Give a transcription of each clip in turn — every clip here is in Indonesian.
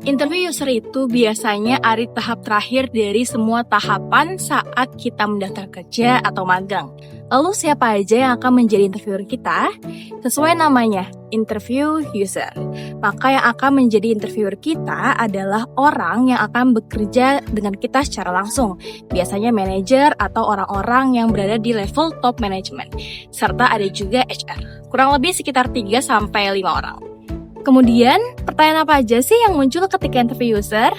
Interview user itu biasanya ada di tahap terakhir dari semua tahapan saat kita mendaftar kerja atau magang. Lalu siapa aja yang akan menjadi interviewer kita? Sesuai namanya, interview user. Maka yang akan menjadi interviewer kita adalah orang yang akan bekerja dengan kita secara langsung. Biasanya manajer atau orang-orang yang berada di level top management. Serta ada juga HR. Kurang lebih sekitar 3-5 orang. Kemudian, pertanyaan apa aja sih yang muncul ketika interview user?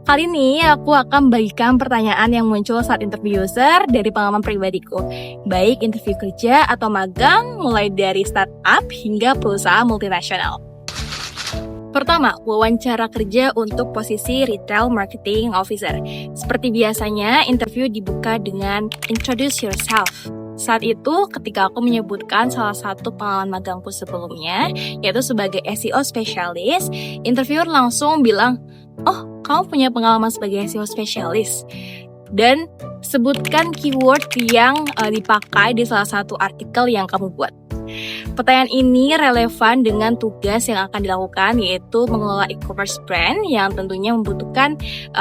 Kali ini aku akan bagikan pertanyaan yang muncul saat interview user dari pengalaman pribadiku. Baik interview kerja atau magang, mulai dari startup hingga perusahaan multinasional. Pertama, wawancara kerja untuk posisi Retail Marketing Officer. Seperti biasanya, interview dibuka dengan Introduce Yourself. Saat itu, ketika aku menyebutkan salah satu pengalaman magangku sebelumnya, yaitu sebagai SEO Specialist, interviewer langsung bilang, "Oh, kamu punya pengalaman sebagai SEO Specialist?" Dan sebutkan keyword yang dipakai di salah satu artikel yang kamu buat. Pertanyaan ini relevan dengan tugas yang akan dilakukan, yaitu mengelola e-commerce brand yang tentunya membutuhkan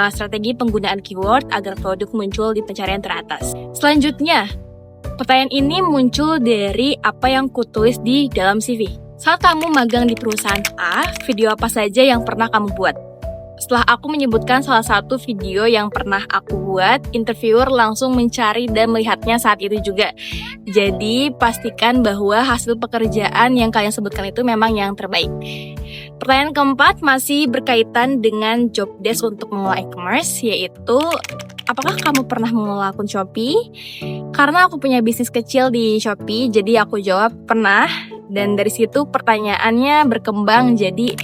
strategi penggunaan keyword agar produk muncul di pencarian teratas. Selanjutnya, pertanyaan ini muncul dari apa yang kutulis di dalam CV. Saat kamu magang di perusahaan A, video apa saja yang pernah kamu buat? Setelah aku menyebutkan salah satu video yang pernah aku buat, interviewer langsung mencari dan melihatnya saat itu juga. Jadi, pastikan bahwa hasil pekerjaan yang kalian sebutkan itu memang yang terbaik. Pertanyaan keempat masih berkaitan dengan job desk untuk mengelola e-commerce, yaitu apakah kamu pernah mengelola akun Shopee? Karena aku punya bisnis kecil di Shopee, jadi aku jawab pernah. Dan dari situ pertanyaannya berkembang jadi,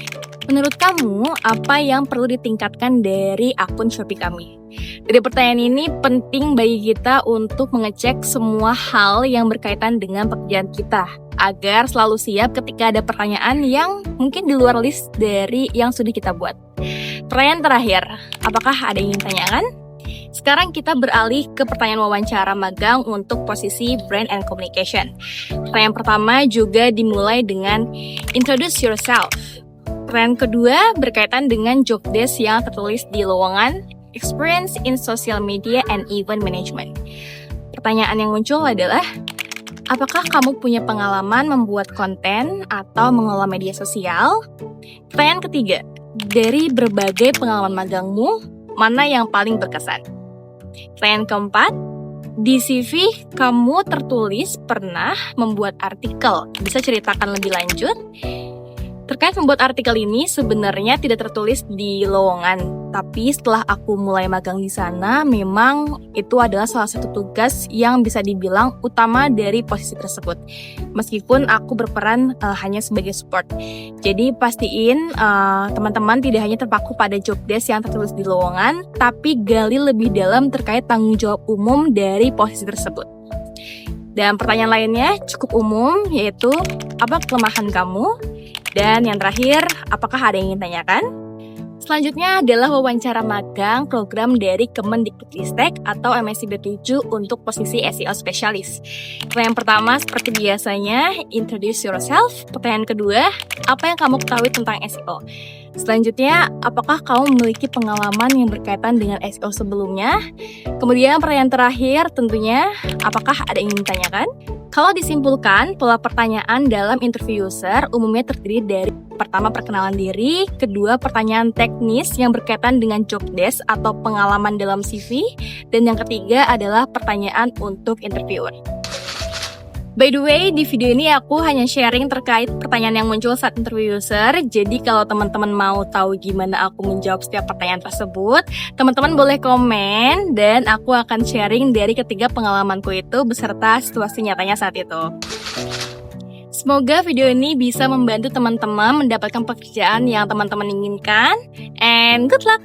menurut kamu apa yang perlu ditingkatkan dari akun Shopee kami? Dari pertanyaan ini penting bagi kita untuk mengecek semua hal yang berkaitan dengan pekerjaan kita, agar selalu siap ketika ada pertanyaan yang mungkin di luar list dari yang sudah kita buat. Pertanyaan terakhir, apakah ada yang ingin tanyakan? Sekarang kita beralih ke pertanyaan wawancara magang untuk posisi Brand and Communication. Pertanyaan pertama juga dimulai dengan Introduce Yourself. Pertanyaan kedua berkaitan dengan job desk yang tertulis di lowongan Experience in Social Media and Event Management. Pertanyaan yang muncul adalah, apakah kamu punya pengalaman membuat konten atau mengelola media sosial? Pertanyaan ketiga, dari berbagai pengalaman magangmu, mana yang paling berkesan? Pertanyaan keempat, di CV kamu tertulis pernah membuat artikel. Bisa ceritakan lebih lanjut? Terkait membuat artikel ini sebenarnya tidak tertulis di lowongan, tapi setelah aku mulai magang di sana, memang itu adalah salah satu tugas yang bisa dibilang utama dari posisi tersebut. Meskipun aku berperan hanya sebagai support. Jadi pastiin teman-teman tidak hanya terpaku pada job desk yang tertulis di lowongan, tapi gali lebih dalam terkait tanggung jawab umum dari posisi tersebut. Dan pertanyaan lainnya cukup umum, yaitu apa kelemahan kamu? Dan yang terakhir, apakah ada yang ingin tanyakan? Selanjutnya adalah wawancara magang program dari Kemendikbudristek atau MSI B7 untuk posisi SEO Specialist. Pertanyaan pertama seperti biasanya, Introduce Yourself. Pertanyaan kedua, apa yang kamu ketahui tentang SEO? Selanjutnya, apakah kamu memiliki pengalaman yang berkaitan dengan SEO sebelumnya? Kemudian pertanyaan terakhir tentunya, apakah ada yang ingin ditanyakan? Kalau disimpulkan, pola pertanyaan dalam interview user umumnya terdiri dari pertama perkenalan diri, kedua pertanyaan teknis yang berkaitan dengan job desk atau pengalaman dalam CV, dan yang ketiga adalah pertanyaan untuk interviewer. By the way, di video ini aku hanya sharing terkait pertanyaan yang muncul saat interview user. Jadi kalau teman-teman mau tahu gimana aku menjawab setiap pertanyaan tersebut, teman-teman boleh komen dan aku akan sharing dari ketiga pengalamanku itu beserta situasi nyatanya saat itu. Semoga video ini bisa membantu teman-teman mendapatkan pekerjaan yang teman-teman inginkan. And good luck!